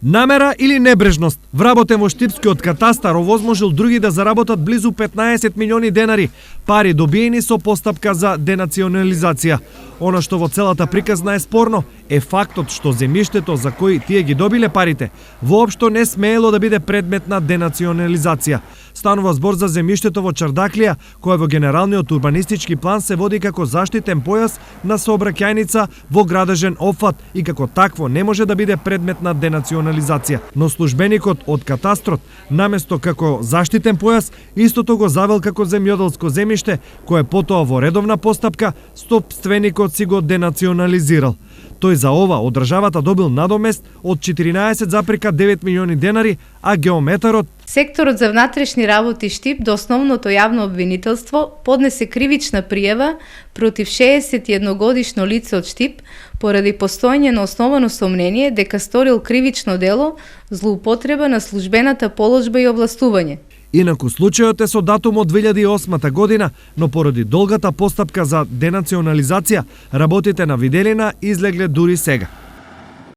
Намера или небрежност? Вработен во Штипскиот катастар овозможил други да заработат близу 15 милиони денари, пари добиени со постапка за денационализација. Она што во целата приказна е спорно е фактот што земјиштето за кои тие ги добиле парите воопшто не смеело да биде предмет на денационализација. Станува збор за земјиштето во Чардаклија, кое во генералниот урбанистички план се води како заштитен појас на сообраќајница во градежен опфат и како такво не може да биде предмет на денационализација. Но службеникот од катастрот, наместо како заштитен појас, истото го завел како земјоделско земјиште, кое потоа во редовна постапка собственикот си го денационализирал. Тој за ова од државата добил надомест од 14,9 милиони денари, а геометарот Секторот за внатрешни работи Штип до основното јавно обвинителство поднесе кривична пријава против 61-годишно лице од Штип поради постоење на основано сомнение дека сторил кривично дело злоупотреба на службената положба и овластување. Инаку случајот е со датум од 2008 година, но поради долгата постапка за денационализација, работите на виделина излегле дури сега.